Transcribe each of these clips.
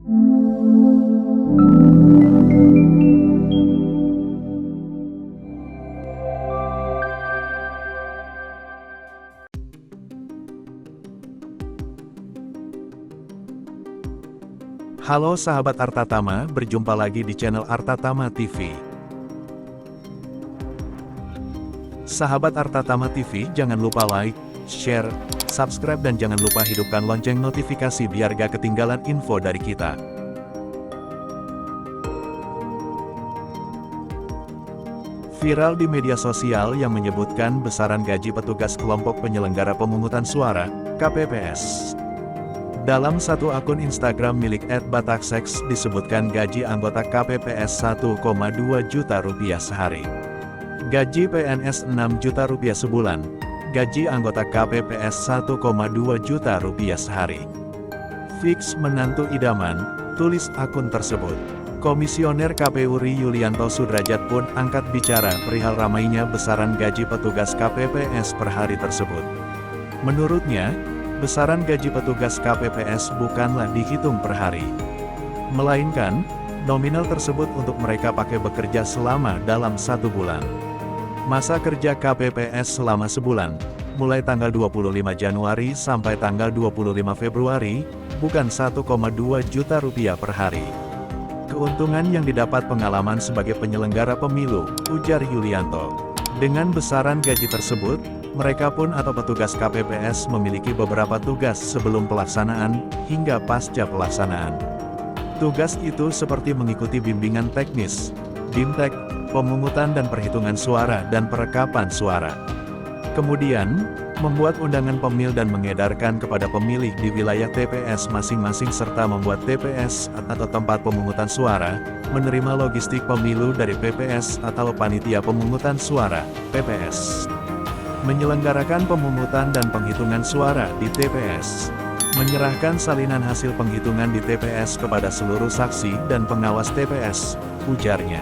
Halo sahabat Artatama, berjumpa lagi di channel Artatama TV. Sahabat Artatama TV, jangan lupa like, share, subscribe dan jangan lupa hidupkan lonceng notifikasi biar gak ketinggalan info dari kita. Viral di media sosial yang menyebutkan besaran gaji petugas kelompok penyelenggara pemungutan suara, KPPS. Dalam satu akun Instagram milik @bataksex disebutkan gaji anggota KPPS 1,2 juta rupiah sehari. Gaji PNS 6 juta rupiah sebulan. Gaji anggota KPPS 1,2 juta rupiah sehari. Fix menantu idaman, tulis akun tersebut. Komisioner KPU RI Yulianto Sudrajat pun angkat bicara perihal ramainya besaran gaji petugas KPPS per hari tersebut. Menurutnya, besaran gaji petugas KPPS bukanlah dihitung per hari, melainkan, nominal tersebut untuk mereka pakai bekerja selama dalam 1 bulan. Masa kerja KPPS selama sebulan, mulai tanggal 25 Januari sampai tanggal 25 Februari, bukan 1,2 juta rupiah per hari. Keuntungan yang didapat pengalaman sebagai penyelenggara pemilu, ujar Yulianto. Dengan besaran gaji tersebut, mereka pun atau petugas KPPS memiliki beberapa tugas sebelum pelaksanaan, hingga pasca pelaksanaan. Tugas itu seperti mengikuti bimbingan teknis, BIMTEK, pemungutan dan perhitungan suara dan perekapan suara. Kemudian, membuat undangan pemil dan mengedarkan kepada pemilih di wilayah TPS masing-masing serta membuat TPS atau tempat pemungutan suara, menerima logistik pemilu dari PPS atau Panitia Pemungutan Suara, PPS. Menyelenggarakan pemungutan dan penghitungan suara di TPS, menyerahkan salinan hasil penghitungan di TPS kepada seluruh saksi dan pengawas TPS, ujarnya.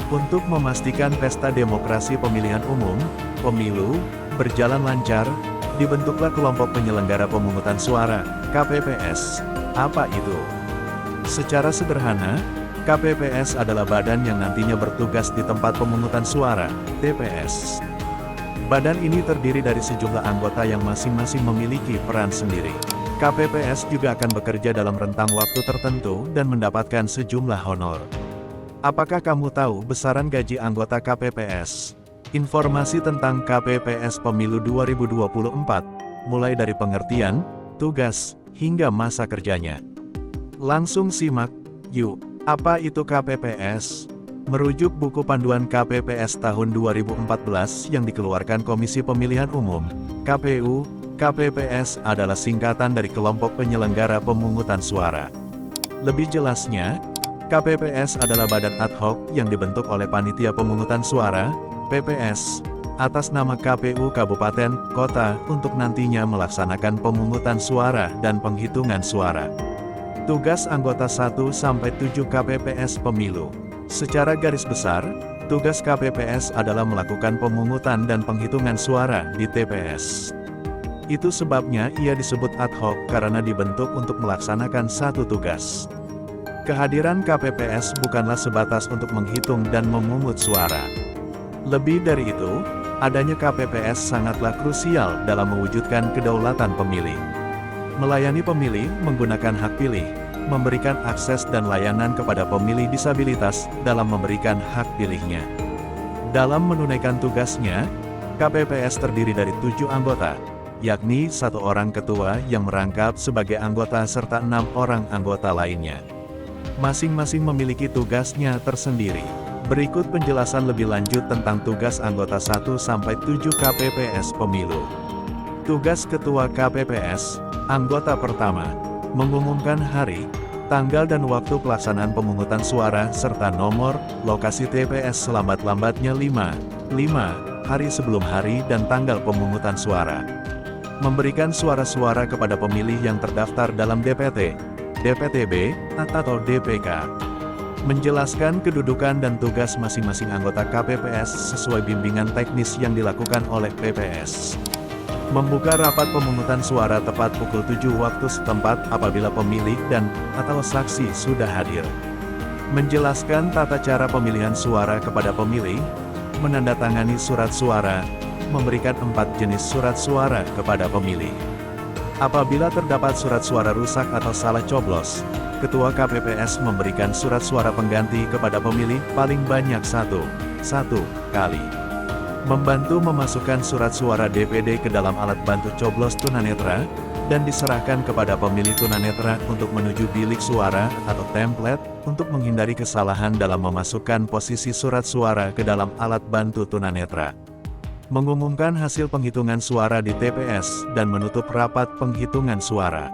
Untuk memastikan pesta demokrasi pemilihan umum, pemilu, berjalan lancar, dibentuklah kelompok penyelenggara pemungutan suara, KPPS. Apa itu? Secara sederhana, KPPS adalah badan yang nantinya bertugas di tempat pemungutan suara, TPS. Badan ini terdiri dari sejumlah anggota yang masing-masing memiliki peran sendiri. KPPS juga akan bekerja dalam rentang waktu tertentu dan mendapatkan sejumlah honor. Apakah kamu tahu besaran gaji anggota KPPS? Informasi tentang KPPS Pemilu 2024, mulai dari pengertian, tugas, hingga masa kerjanya. Langsung simak, yuk. Apa itu KPPS? Merujuk buku panduan KPPS tahun 2014 yang dikeluarkan Komisi Pemilihan Umum, KPU, KPPS adalah singkatan dari kelompok penyelenggara pemungutan suara. Lebih jelasnya, KPPS adalah badan ad hoc yang dibentuk oleh Panitia Pemungutan Suara, PPS, atas nama KPU Kabupaten, Kota, untuk nantinya melaksanakan pemungutan suara dan penghitungan suara. Tugas anggota 1-7 KPPS Pemilu. Secara garis besar, tugas KPPS adalah melakukan pemungutan dan penghitungan suara di TPS. Itu sebabnya ia disebut ad hoc karena dibentuk untuk melaksanakan satu tugas. Kehadiran KPPS bukanlah sebatas untuk menghitung dan memungut suara. Lebih dari itu, adanya KPPS sangatlah krusial dalam mewujudkan kedaulatan pemilih. Melayani pemilih menggunakan hak pilih, memberikan akses dan layanan kepada pemilih disabilitas dalam memberikan hak pilihnya. Dalam menunaikan tugasnya, KPPS terdiri dari 7 anggota, yakni 1 orang ketua yang merangkap sebagai anggota serta 6 orang anggota lainnya. Masing-masing memiliki tugasnya tersendiri. Berikut penjelasan lebih lanjut tentang tugas anggota 1-7 KPPS Pemilu. Tugas Ketua KPPS, anggota pertama, mengumumkan hari, tanggal dan waktu pelaksanaan pemungutan suara serta nomor, lokasi TPS selambat-lambatnya 5 hari sebelum hari dan tanggal pemungutan suara. Memberikan suara-suara kepada pemilih yang terdaftar dalam DPT, DPTB, atau DPK. Menjelaskan kedudukan dan tugas masing-masing anggota KPPS sesuai bimbingan teknis yang dilakukan oleh PPS. Membuka rapat pemungutan suara tepat pukul 7 waktu setempat apabila pemilih dan/atau saksi sudah hadir. Menjelaskan tata cara pemilihan suara kepada pemilih, menandatangani surat suara, memberikan 4 jenis surat suara kepada pemilih. Apabila terdapat surat suara rusak atau salah coblos, Ketua KPPS memberikan surat suara pengganti kepada pemilih paling banyak satu kali. Membantu memasukkan surat suara DPD ke dalam alat bantu coblos tunanetra, dan diserahkan kepada pemilih tunanetra untuk menuju bilik suara atau template, untuk menghindari kesalahan dalam memasukkan posisi surat suara ke dalam alat bantu tunanetra. Mengumumkan hasil penghitungan suara di TPS, dan menutup rapat penghitungan suara.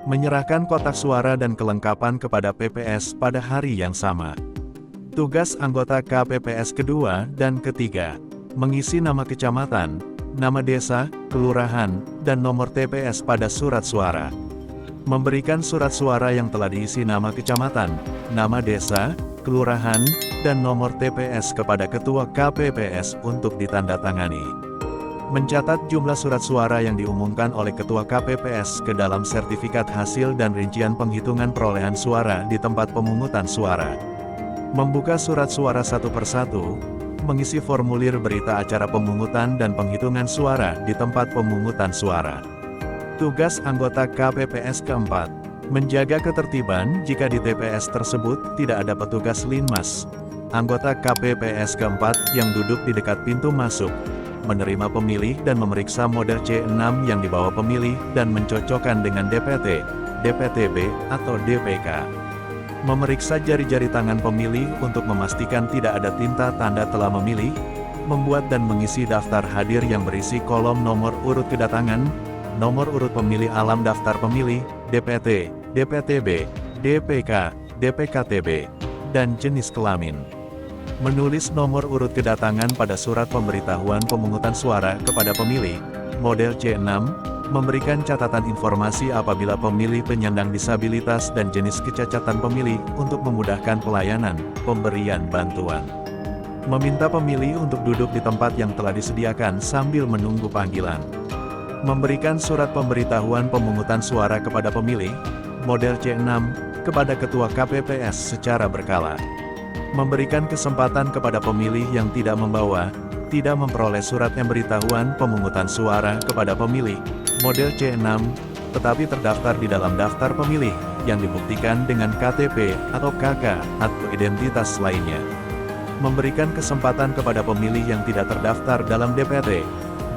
Menyerahkan kotak suara dan kelengkapan kepada PPS pada hari yang sama. Tugas anggota KPPS kedua dan ketiga: mengisi nama kecamatan, nama desa, kelurahan, dan nomor TPS pada surat suara. Memberikan surat suara yang telah diisi nama kecamatan, nama desa, kelurahan, dan nomor TPS kepada Ketua KPPS untuk ditandatangani. Mencatat jumlah surat suara yang diumumkan oleh Ketua KPPS ke dalam sertifikat hasil dan rincian penghitungan perolehan suara di tempat pemungutan suara. Membuka surat suara satu persatu, mengisi formulir berita acara pemungutan dan penghitungan suara di tempat pemungutan suara. Tugas anggota KPPS keempat: menjaga ketertiban jika di TPS tersebut tidak ada petugas linmas. Anggota KPPS keempat yang duduk di dekat pintu masuk, menerima pemilih dan memeriksa model C6 yang dibawa pemilih dan mencocokkan dengan DPT, DPTB, atau DPK. Memeriksa jari-jari tangan pemilih untuk memastikan tidak ada tinta tanda telah memilih, membuat dan mengisi daftar hadir yang berisi kolom nomor urut kedatangan, nomor urut pemilih alam daftar pemilih, DPT, DPTB, DPK, DPKTB, dan jenis kelamin. Menulis nomor urut kedatangan pada surat pemberitahuan pemungutan suara kepada pemilih, model C6, memberikan catatan informasi apabila pemilih penyandang disabilitas dan jenis kecacatan pemilih untuk memudahkan pelayanan, pemberian bantuan. Meminta pemilih untuk duduk di tempat yang telah disediakan sambil menunggu panggilan. Memberikan surat pemberitahuan pemungutan suara kepada pemilih, model C6, kepada Ketua KPPS secara berkala. Memberikan kesempatan kepada pemilih yang tidak memperoleh surat pemberitahuan pemungutan suara kepada pemilih, model C6, tetapi terdaftar di dalam daftar pemilih, yang dibuktikan dengan KTP atau KK atau identitas lainnya. Memberikan kesempatan kepada pemilih yang tidak terdaftar dalam DPT,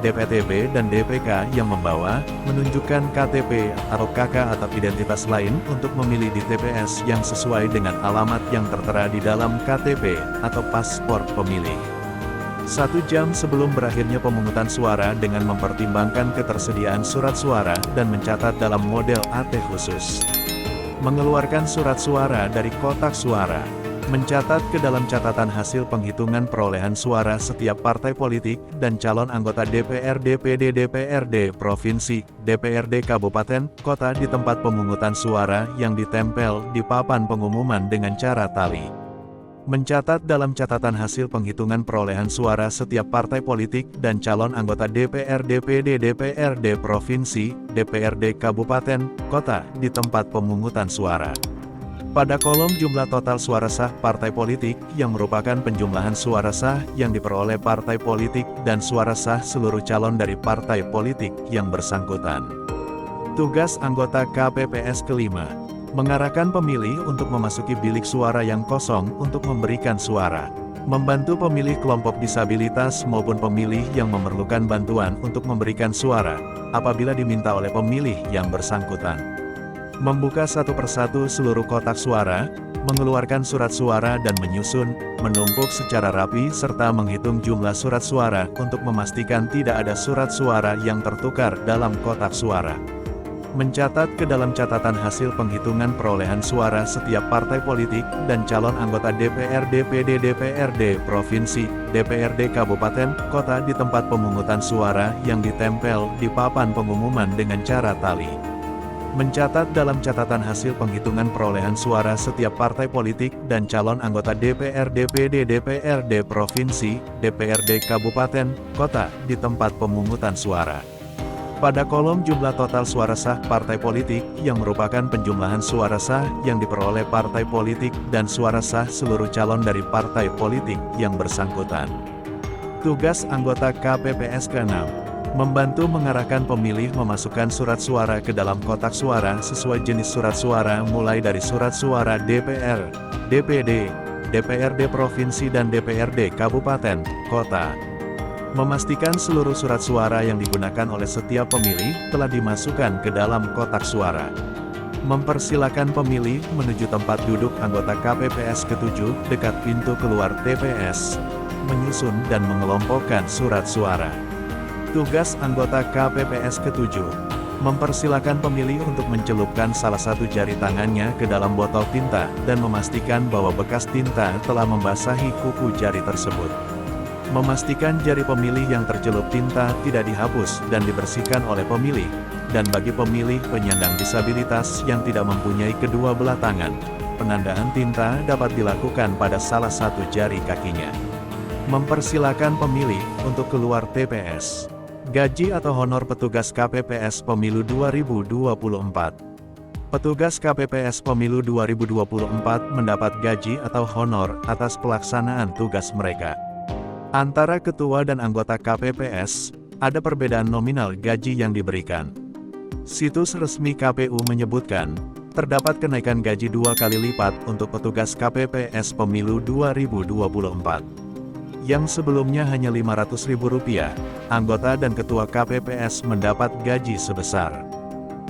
DPTB dan DPK yang menunjukkan KTP atau KK atau identitas lain untuk memilih di TPS yang sesuai dengan alamat yang tertera di dalam KTP atau paspor pemilih. 1 jam sebelum berakhirnya pemungutan suara dengan mempertimbangkan ketersediaan surat suara dan mencatat dalam model AT khusus. Mengeluarkan surat suara dari kotak suara. Mencatat ke dalam catatan hasil penghitungan perolehan suara setiap partai politik dan calon anggota DPR, DPD, DPRD Provinsi, DPRD Kabupaten, Kota di tempat pemungutan suara yang ditempel di papan pengumuman dengan cara tali. Mencatat dalam catatan hasil penghitungan perolehan suara setiap partai politik dan calon anggota DPR, DPD, DPRD Provinsi, DPRD Kabupaten, Kota di tempat pemungutan suara. Pada kolom jumlah total suara sah partai politik yang merupakan penjumlahan suara sah yang diperoleh partai politik dan suara sah seluruh calon dari partai politik yang bersangkutan. Tugas anggota KPPS kelima: mengarahkan pemilih untuk memasuki bilik suara yang kosong untuk memberikan suara. Membantu pemilih kelompok disabilitas maupun pemilih yang memerlukan bantuan untuk memberikan suara, apabila diminta oleh pemilih yang bersangkutan. Membuka satu persatu seluruh kotak suara, mengeluarkan surat suara dan menyusun, menumpuk secara rapi serta menghitung jumlah surat suara untuk memastikan tidak ada surat suara yang tertukar dalam kotak suara. Mencatat ke dalam catatan hasil penghitungan perolehan suara setiap partai politik dan calon anggota DPR, DPD, DPRD Provinsi, DPRD Kabupaten, Kota di tempat pemungutan suara yang ditempel di papan pengumuman dengan cara tali. Mencatat dalam catatan hasil penghitungan perolehan suara setiap partai politik dan calon anggota DPR, DPD, DPRD Provinsi, DPRD Kabupaten, Kota di tempat pemungutan suara. Pada kolom jumlah total suara sah partai politik, yang merupakan penjumlahan suara sah yang diperoleh partai politik dan suara sah seluruh calon dari partai politik yang bersangkutan. Tugas anggota KPPS ke-6, membantu mengarahkan pemilih memasukkan surat suara ke dalam kotak suara sesuai jenis surat suara mulai dari surat suara DPR, DPD, DPRD Provinsi dan DPRD Kabupaten, Kota. Memastikan seluruh surat suara yang digunakan oleh setiap pemilih telah dimasukkan ke dalam kotak suara. Mempersilakan pemilih menuju tempat duduk anggota KPPS ke-7 dekat pintu keluar TPS, menyusun dan mengelompokkan surat suara. Tugas anggota KPPS ke-7, mempersilakan pemilih untuk mencelupkan salah satu jari tangannya ke dalam botol tinta dan memastikan bahwa bekas tinta telah membasahi kuku jari tersebut. Memastikan jari pemilih yang tercelup tinta tidak dihapus dan dibersihkan oleh pemilih, dan bagi pemilih penyandang disabilitas yang tidak mempunyai kedua belah tangan, penandaan tinta dapat dilakukan pada salah satu jari kakinya. Mempersilakan pemilih untuk keluar TPS. Gaji atau honor petugas KPPS Pemilu 2024. Petugas KPPS Pemilu 2024 mendapat gaji atau honor atas pelaksanaan tugas mereka. Antara ketua dan anggota KPPS, ada perbedaan nominal gaji yang diberikan. Situs resmi KPU menyebutkan, terdapat kenaikan gaji 2 kali lipat untuk petugas KPPS Pemilu 2024. Yang sebelumnya hanya Rp500.000, anggota dan ketua KPPS mendapat gaji sebesar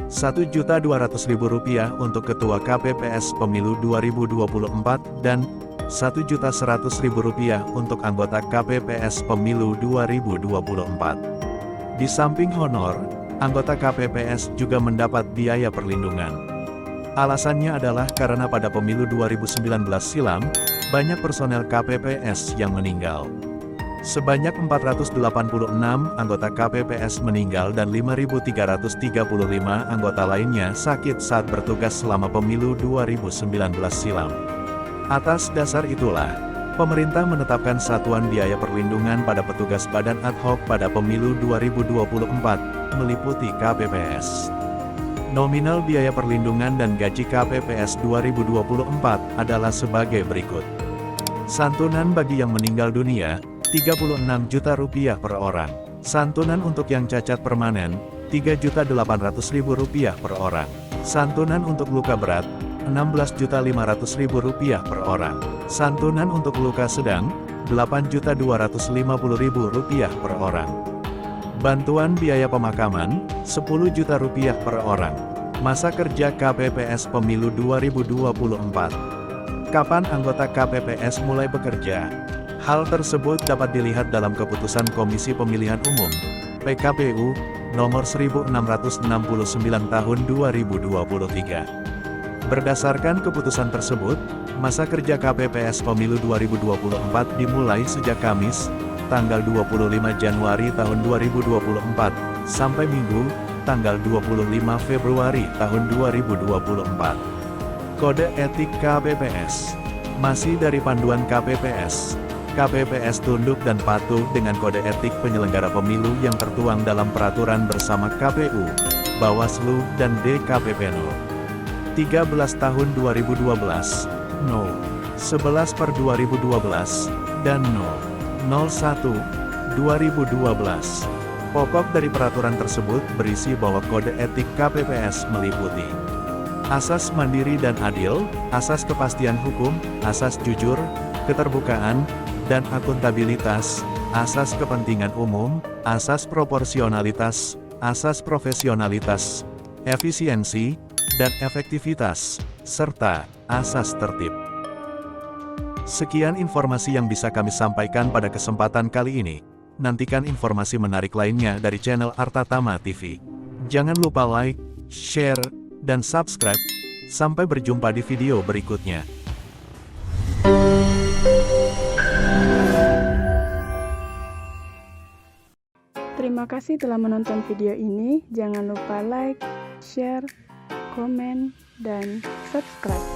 Rp1.200.000 untuk ketua KPPS Pemilu 2024 dan Rp1.100.000 untuk anggota KPPS Pemilu 2024. Di samping honor, anggota KPPS juga mendapat biaya perlindungan. Alasannya adalah karena pada pemilu 2019 silam, banyak personel KPPS yang meninggal. Sebanyak 486 anggota KPPS meninggal dan 5.335 anggota lainnya sakit saat bertugas selama pemilu 2019 silam. Atas dasar itulah, pemerintah menetapkan satuan biaya perlindungan pada petugas badan ad hoc pada pemilu 2024, meliputi KPPS. Nominal biaya perlindungan dan gaji KPPS 2024 adalah sebagai berikut. Santunan bagi yang meninggal dunia, Rp36 juta per orang. Santunan untuk yang cacat permanen, Rp3.800.000 per orang. Santunan untuk luka berat, Rp16.500.000 per orang. Santunan untuk luka sedang, Rp8.250.000 per orang. Bantuan biaya pemakaman, Rp10 juta per orang. Masa kerja KPPS Pemilu 2024. Kapan anggota KPPS mulai bekerja? Hal tersebut dapat dilihat dalam keputusan Komisi Pemilihan Umum, PKPU, nomor 1669 tahun 2023. Berdasarkan keputusan tersebut, masa kerja KPPS Pemilu 2024 dimulai sejak Kamis, tanggal 25 Januari tahun 2024, sampai Minggu, tanggal 25 Februari tahun 2024. Kode Etik KPPS. Masih dari panduan KPPS. KPPS tunduk dan patuh dengan kode etik penyelenggara pemilu yang tertuang dalam peraturan bersama KPU, Bawaslu, dan DKPP No. 13 tahun 2012, No. 11/2012, dan No. 01/2012. Pokok dari peraturan tersebut berisi bahwa kode etik KPPS meliputi asas mandiri dan adil, asas kepastian hukum, asas jujur, keterbukaan, dan akuntabilitas, asas kepentingan umum, asas proporsionalitas, asas profesionalitas, efisiensi, dan efektivitas, serta asas tertib. Sekian informasi yang bisa kami sampaikan pada kesempatan kali ini. Nantikan informasi menarik lainnya dari channel Artatama TV. Jangan lupa like, share, dan subscribe. Sampai berjumpa di video berikutnya. Terima kasih telah menonton video ini. Jangan lupa like, share, komen, dan subscribe.